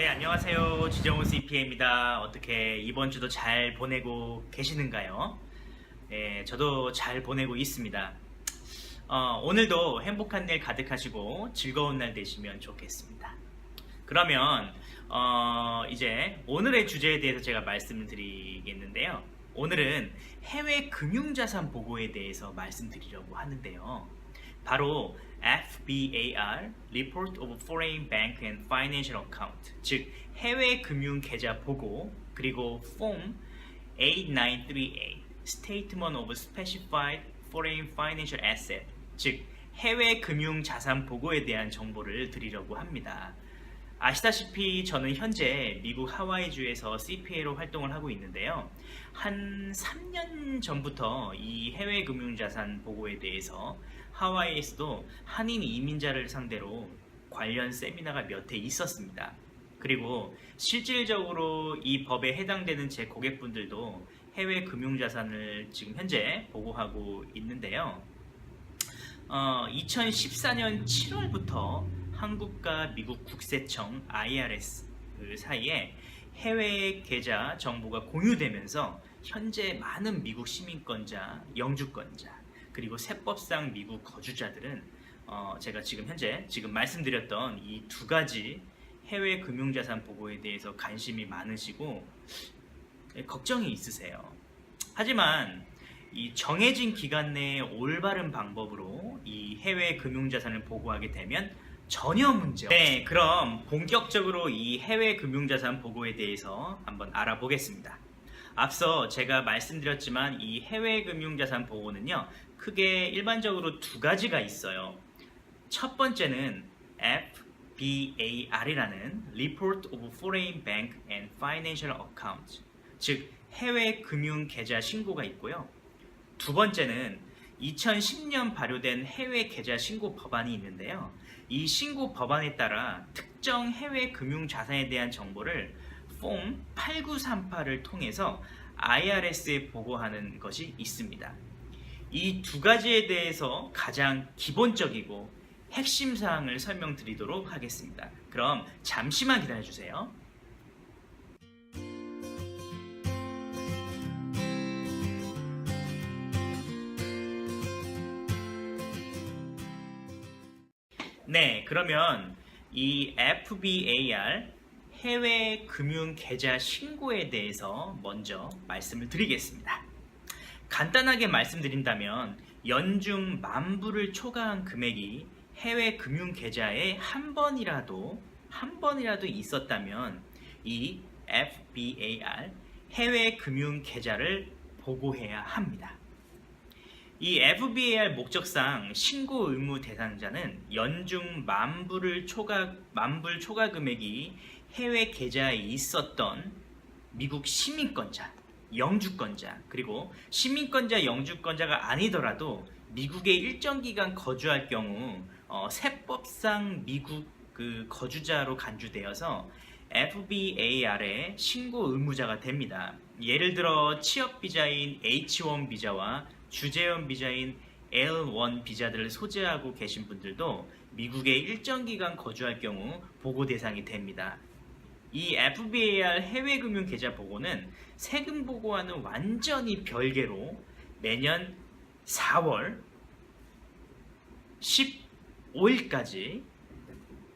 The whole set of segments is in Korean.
네, 안녕하세요. 지정우 CPA입니다. 어떻게 이번 주도 잘 보내고 계시는가요? 네, 저도 잘 보내고 있습니다. 오늘도 행복한 일 가득하시고 즐거운 날 되시면 좋겠습니다. 그러면 이제 오늘의 주제에 대해서 제가 말씀을 드리겠는데요. 오늘은 해외 금융자산 보고에 대해서 말씀드리려고 하는데요. 바로 FBAR, Report of Foreign Bank and Financial Account, 즉 해외 금융 계좌 보고, 그리고 Form 8938, Statement of Specified Foreign Financial Asset, 즉 해외 금융 자산 보고에 대한 정보를 드리려고 합니다. 아시다시피 저는 현재 미국 하와이주에서 CPA로 활동을 하고 있는데요. 한 3년 전부터 이 해외 금융자산 보고에 대해서 하와이에서도 한인 이민자를 상대로 관련 세미나가 몇 회 있었습니다. 그리고 실질적으로 이 법에 해당되는 제 고객분들도 해외 금융자산을 지금 현재 보고하고 있는데요. 2014년 7월부터 한국과 미국 국세청 IRS 사이에 해외 계좌 정보가 공유되면서 현재 많은 미국 시민권자, 영주권자, 그리고 세법상 미국 거주자들은 제가 지금 현재 말씀드렸던 이 두 가지 해외 금융자산 보고에 대해서 관심이 많으시고 걱정이 있으세요. 하지만 이 정해진 기간 내에 올바른 방법으로 이 해외 금융자산을 보고하게 되면 전혀 문제 없습니다. 네, 그럼 본격적으로 이 해외 금융자산 보고에 대해서 한번 알아보겠습니다. 앞서 제가 말씀드렸지만 이 해외 금융자산 보고는요, 크게 일반적으로 두 가지가 있어요. 첫 번째는 FBAR이라는 Report of Foreign Bank and Financial Account, 즉 해외 금융 계좌 신고가 있고요. 두 번째는 2010년 발효된 해외 계좌 신고 법안이 있는데요. 이 신고 법안에 따라 특정 해외 금융 자산에 대한 정보를 폼 8938을 통해서 IRS에 보고하는 것이 있습니다. 이 두 가지에 대해서 가장 기본적이고 핵심 사항을 설명드리도록 하겠습니다. 그럼 잠시만 기다려 주세요. 네, 그러면 이 FBAR 해외 금융 계좌 신고에 대해서 먼저 말씀을 드리겠습니다. 간단하게 말씀드린다면 연중 10,000불을 초과한 금액이 해외 금융 계좌에 한 번이라도 있었다면 이 FBAR 해외 금융 계좌를 보고해야 합니다. 이 FBAR 목적상 신고 의무 대상자는 연중 10,000불 초과 금액이 해외 계좌에 있었던 미국 시민권자, 영주권자, 그리고 시민권자, 영주권자가 아니더라도 미국에 일정 기간 거주할 경우 세법상 미국 거주자로 간주되어서 FBAR의 신고 의무자가 됩니다. 예를 들어 취업 비자인 H1 비자와 주재원 비자인 L1 비자들을 소지하고 계신 분들도 미국에 일정 기간 거주할 경우 보고 대상이 됩니다. 이 FBAR 해외금융 계좌 보고는 세금 보고와는 완전히 별개로 매년 4월 15일까지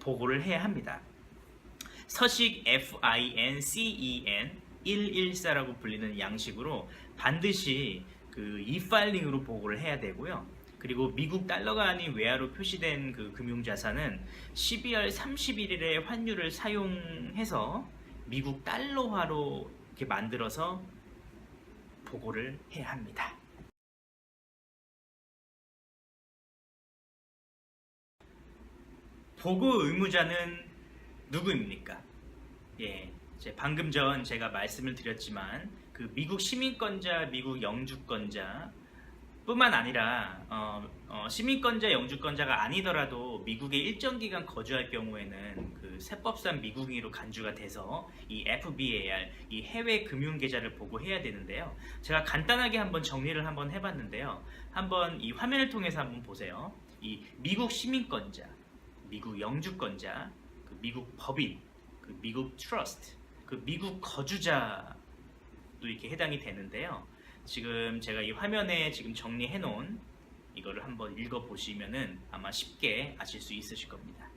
보고를 해야 합니다. 서식 FINCEN 114라고 불리는 양식으로 반드시 e-파일링으로 보고를 해야 되고요. 그리고 미국 달러가 아닌 외화로 표시된 금융자산은 12월 31일에 환율을 사용해서 미국 달러화로 이렇게 만들어서 보고를 해야 합니다. 보고 의무자는 누구입니까? 예, 방금 전 제가 말씀을 드렸지만 미국 시민권자, 미국 영주권자 뿐만 아니라 시민권자, 영주권자가 아니더라도 미국에 일정 기간 거주할 경우에는 세법상 미국인으로 간주가 돼서 이 FBAR, 이 해외 금융 계좌를 보고해야 되는데요. 제가 간단하게 한번 정리를 한번 해봤는데요. 한번 이 화면을 통해서 한번 보세요. 이 미국 시민권자, 미국 영주권자, 미국 법인, 그 미국 트러스트, 그 미국 거주자도 이렇게 해당이 되는데요. 지금 제가 이 화면에 지금 정리해 놓은 이거를 한번 읽어 보시면은 아마 쉽게 아실 수 있으실 겁니다.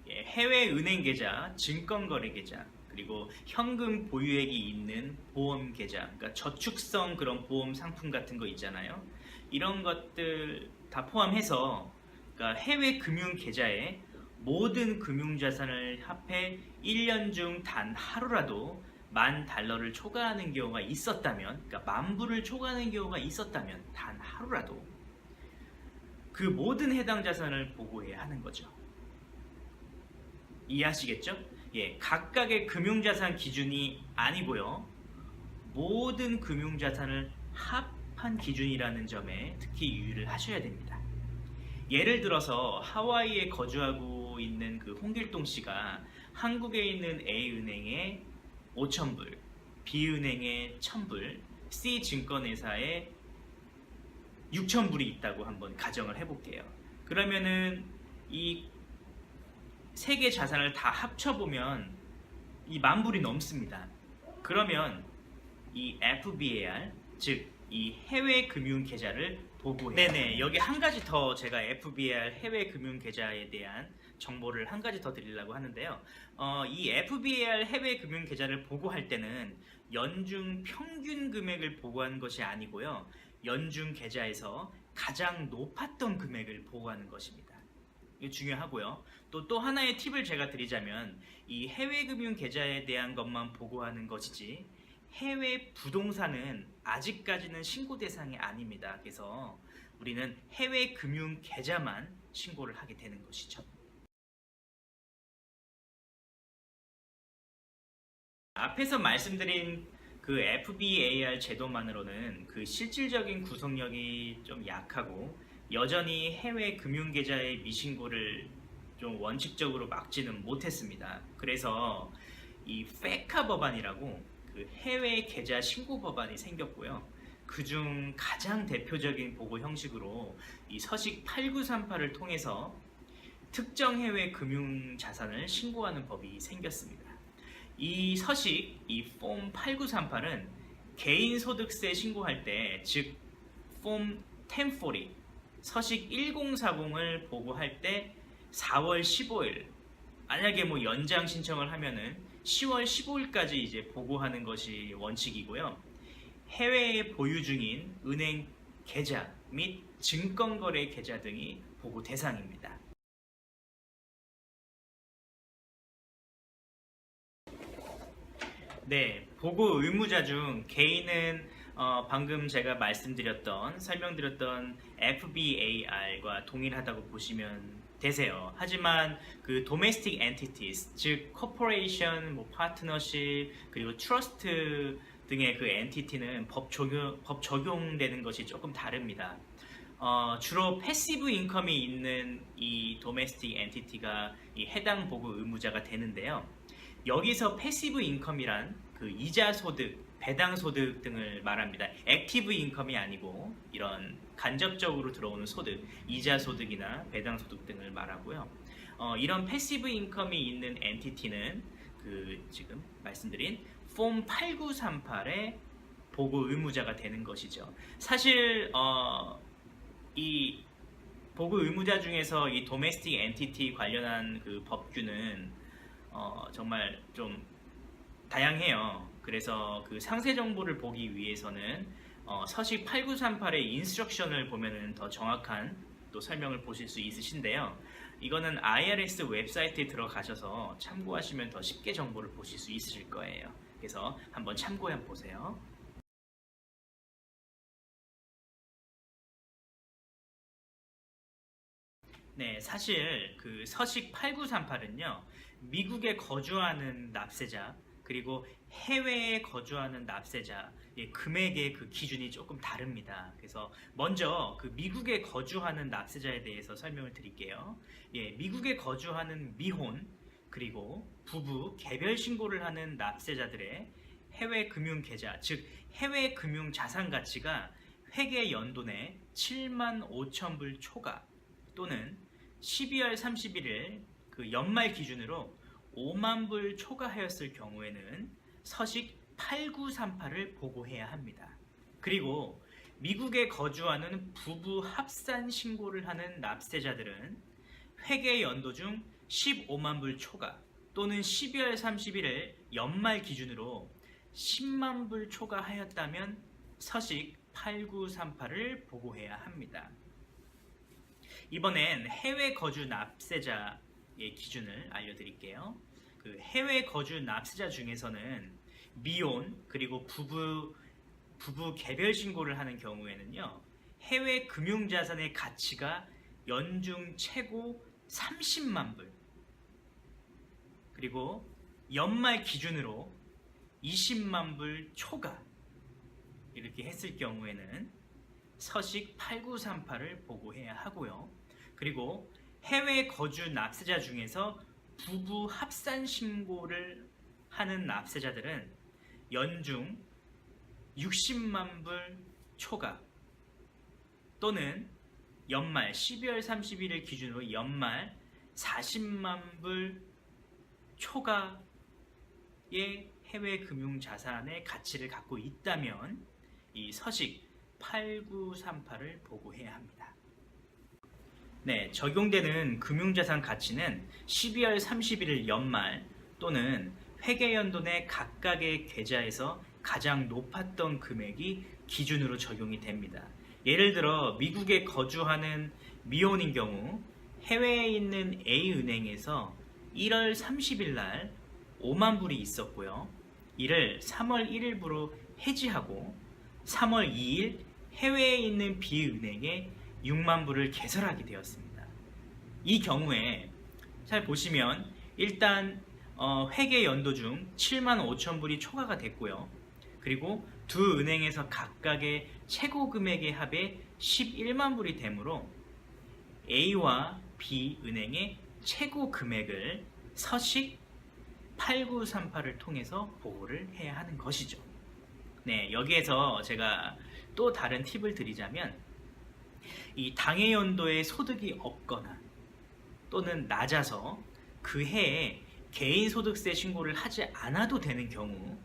예, 해외 은행 계좌, 증권거래 계좌, 그리고 현금 보유액이 있는 보험 계좌, 그러니까 저축성 그런 보험 상품 같은 거 있잖아요. 이런 것들 다 포함해서 그러니까 해외 금융 계좌에 모든 금융 자산을 합해 1년 중 단 하루라도 $10,000를 초과하는 경우가 있었다면, 그러니까 10,000불을 초과하는 경우가 있었다면 단 하루라도 그 모든 해당 자산을 보고해야 하는 거죠. 이해하시겠죠? 예, 각각의 금융자산 기준이 아니고요. 모든 금융자산을 합한 기준이라는 점에 특히 유의를 하셔야 됩니다. 예를 들어서 하와이에 거주하고 있는 그 홍길동 씨가 한국에 있는 A은행에 5,000불, B은행에 1,000불, C증권회사에 6,000불이 있다고 한번 가정을 해볼게요. 그러면은 이 세 개 자산을 다 합쳐보면 이 10,000불이 넘습니다. 그러면 이 FBAR, 즉 이 해외 금융 계좌를 보고해요. 네네, 여기 한 가지 더 제가 FBAR 해외 금융 계좌에 대한 정보를 한 가지 더 드리려고 하는데요. 이 FBAR 해외 금융 계좌를 보고할 때는 연중 평균 금액을 보고하는 것이 아니고요. 연중 계좌에서 가장 높았던 금액을 보고하는 것입니다. 이게 중요하고요. 또 하나의 팁을 제가 드리자면 이 해외 금융 계좌에 대한 것만 보고하는 것이지 해외 부동산은 아직까지는 신고 대상이 아닙니다. 그래서 우리는 해외 금융 계좌만 신고를 하게 되는 것이죠. 앞에서 말씀드린 그 FBAR 제도만으로는 그 실질적인 구속력이 좀 약하고 여전히 해외 금융 계좌의 미신고를 좀 원칙적으로 막지는 못했습니다. 그래서 이 페카 법안이라고 그 해외 계좌 신고 법안이 생겼고요. 그중 가장 대표적인 보고 형식으로 이 서식 8938을 통해서 특정 해외 금융 자산을 신고하는 법이 생겼습니다. 이 서식, 이 폼 8938은 개인 소득세 신고할 때, 즉 폼 1040, 서식 1040을 보고할 때 4월 15일, 만약에 뭐 연장 신청을 하면은 10월 15일까지 이제 보고하는 것이 원칙이고요. 해외에 보유 중인 은행 계좌 및 증권거래 계좌 등이 보고 대상입니다. 네, 보고 의무자 중 개인은 방금 제가 설명드렸던 FBAR과 동일하다고 보시면 되세요. 하지만 그 domestic entities, 즉 corporation, 뭐 partnership, 그리고 trust 등의 그 entity는 법 적용되는 것이 조금 다릅니다. 주로 패시브 인컴이 있는 이 domestic entity가 이 해당 보고 의무자가 되는데요. 여기서 패시브 인컴이란 그 이자 소득, 배당 소득 등을 말합니다. 액티브 인컴이 아니고 이런 간접적으로 들어오는 소득, 이자 소득이나 배당 소득 등을 말하고요. 이런 패시브 인컴이 있는 엔티티는 그 지금 말씀드린 폼 8938의 보고 의무자가 되는 것이죠. 사실 이 보고 의무자 중에서 이 도메스틱 엔티티 관련한 그 법규는 정말 좀 다양해요. 그래서 그 상세 정보를 보기 위해서는 서식 8938의 인스트럭션을 보면은 더 정확한 또 설명을 보실 수 있으신데요. 이거는 IRS 웹사이트에 들어가셔서 참고하시면 더 쉽게 정보를 보실 수 있으실 거예요. 그래서 한번 참고해 보세요. 네, 사실 그 서식 8938은요, 미국에 거주하는 납세자, 그리고 해외에 거주하는 납세자, 금액의 그 기준이 조금 다릅니다. 그래서 먼저 그 미국에 거주하는 납세자에 대해서 설명을 드릴게요. 미국에 거주하는 미혼, 그리고 부부 개별 신고를 하는 납세자들의 해외 금융 계좌, 즉 해외 금융 자산 가치가 회계 연도내 7만 5천 불 초과 또는 12월 31일 그 연말 기준으로 5만 불 초과하였을 경우에는 서식 8938을 보고해야 합니다. 그리고 미국에 거주하는 부부 합산 신고를 하는 납세자들은 회계 연도 중 15만 불 초과 또는 12월 31일 연말 기준으로 10만 불 초과하였다면 서식 8938을 보고해야 합니다. 이번엔 해외 거주 납세자의 기준을 알려드릴게요. 그 해외 거주 납세자 중에서는 미혼 그리고 부부 개별 신고를 하는 경우에는요, 해외 금융자산의 가치가 연중 최고 30만 불 그리고 연말 기준으로 20만 불 초과 이렇게 했을 경우에는 서식 8938을 보고해야 하고요. 그리고 해외 거주 납세자 중에서 부부 합산 신고를 하는 납세자들은 연중 60만 불 초과 또는 연말 12월 31일 기준으로 연말 40만 불 초과의 해외 금융 자산의 가치를 갖고 있다면 이 서식 8938을 보고해야 합니다. 네, 적용되는 금융자산 가치는 12월 31일 연말 또는 회계연도 내 각각의 계좌에서 가장 높았던 금액이 기준으로 적용이 됩니다. 예를 들어 미국에 거주하는 미혼인 경우 해외에 있는 A은행에서 1월 30일 날 5만 불이 있었고요. 이를 3월 1일부로 해지하고 3월 2일 해외에 있는 B은행에 6만 불을 개설하게 되었습니다. 이 경우에 잘 보시면 일단 회계 연도 중 7만 5천 불이 초과가 됐고요. 그리고 두 은행에서 각각의 최고 금액의 합에 11만 불이 되므로 A와 B 은행의 최고 금액을 서식 8938을 통해서 보고를 해야 하는 것이죠. 네, 여기에서 제가 또 다른 팁을 드리자면 이 당해 연도에 소득이 없거나 또는 낮아서 그 해에 개인소득세 신고를 하지 않아도 되는 경우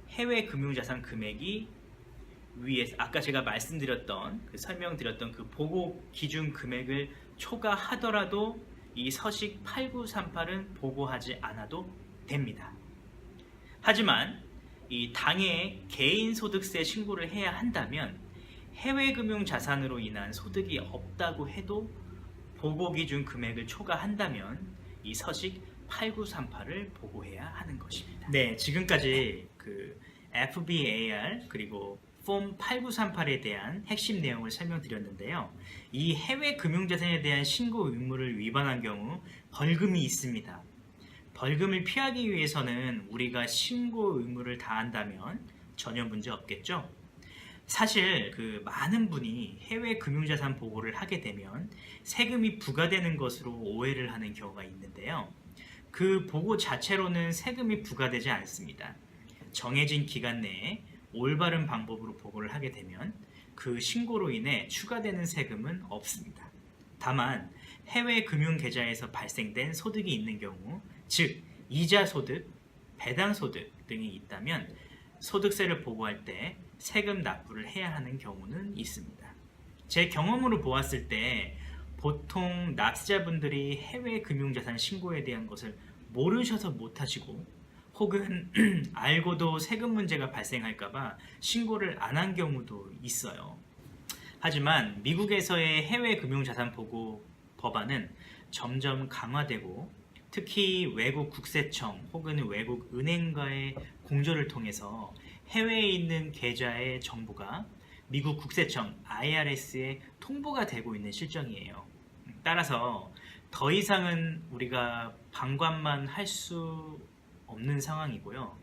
해외 금융자산 금액이 위에 아까 제가 말씀드렸던 설명드렸던 그 보고 기준 금액을 초과하더라도 이 서식 8938은 보고하지 않아도 됩니다. 하지만 이 당해 개인소득세 신고를 해야 한다면 해외 금융자산으로 인한 소득이 없다고 해도 보고 기준 금액을 초과한다면 이 서식 8938을 보고해야 하는 것입니다. 네, 지금까지 그 FBAR 그리고 폼 8938에 대한 핵심 내용을 설명드렸는데요. 이 해외 금융자산에 대한 신고 의무를 위반한 경우 벌금이 있습니다. 벌금을 피하기 위해서는 우리가 신고 의무를 다한다면 전혀 문제 없겠죠. 사실 그 많은 분이 해외 금융자산 보고를 하게 되면 세금이 부과되는 것으로 오해를 하는 경우가 있는데요. 그 보고 자체로는 세금이 부과되지 않습니다. 정해진 기간 내에 올바른 방법으로 보고를 하게 되면 그 신고로 인해 추가되는 세금은 없습니다. 다만 해외 금융 계좌에서 발생된 소득이 있는 경우, 즉 이자 소득, 배당 소득 등이 있다면 소득세를 보고할 때 세금 납부를 해야 하는 경우는 있습니다. 제 경험으로 보았을 때 보통 납세자분들이 해외 금융자산 신고에 대한 것을 모르셔서 못하시고 혹은 알고도 세금 문제가 발생할까봐 신고를 안 한 경우도 있어요. 하지만 미국에서의 해외 금융자산 보고 법안은 점점 강화되고 특히 외국 국세청 혹은 외국 은행과의 공조를 통해서 해외에 있는 계좌의 정보가 미국 국세청 IRS에 통보가 되고 있는 실정이에요. 따라서 더 이상은 우리가 방관만 할 수 없는 상황이고요.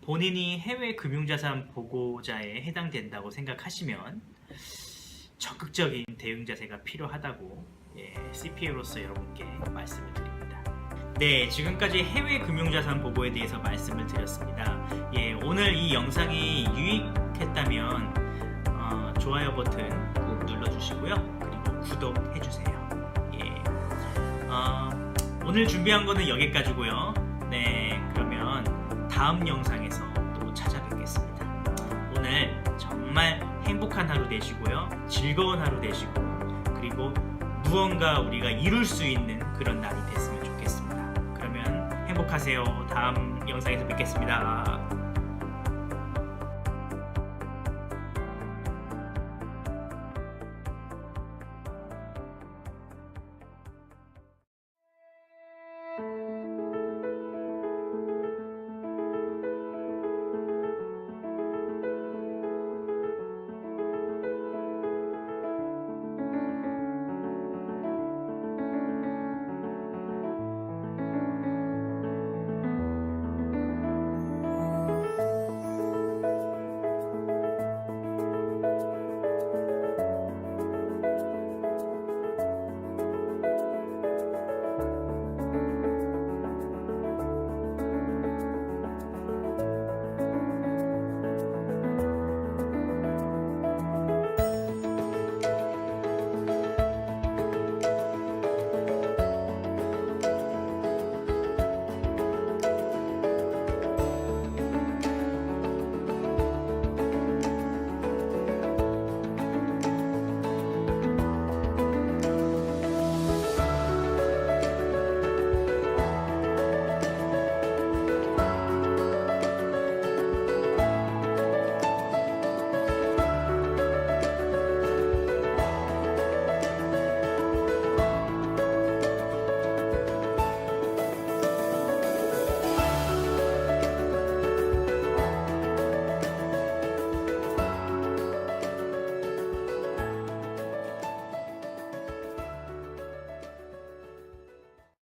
본인이 해외 금융자산 보고자에 해당된다고 생각하시면 적극적인 대응 자세가 필요하다고 CPA로서 여러분께 말씀을 드립니다. 네, 지금까지 해외 금융자산 보고에 대해서 말씀을 드렸습니다. 오늘 이 영상이 유익했다면 좋아요 버튼 꼭 눌러주시고요. 그리고 구독해주세요. 예. 오늘 준비한 거는 여기까지고요. 네, 그러면 다음 영상에서 또 찾아뵙겠습니다. 오늘 정말 행복한 하루 되시고요. 즐거운 하루 되시고, 그리고 무언가 우리가 이룰 수 있는 그런 날이 됐으면 좋겠습니다. 그러면 행복하세요. 다음 영상에서 뵙겠습니다.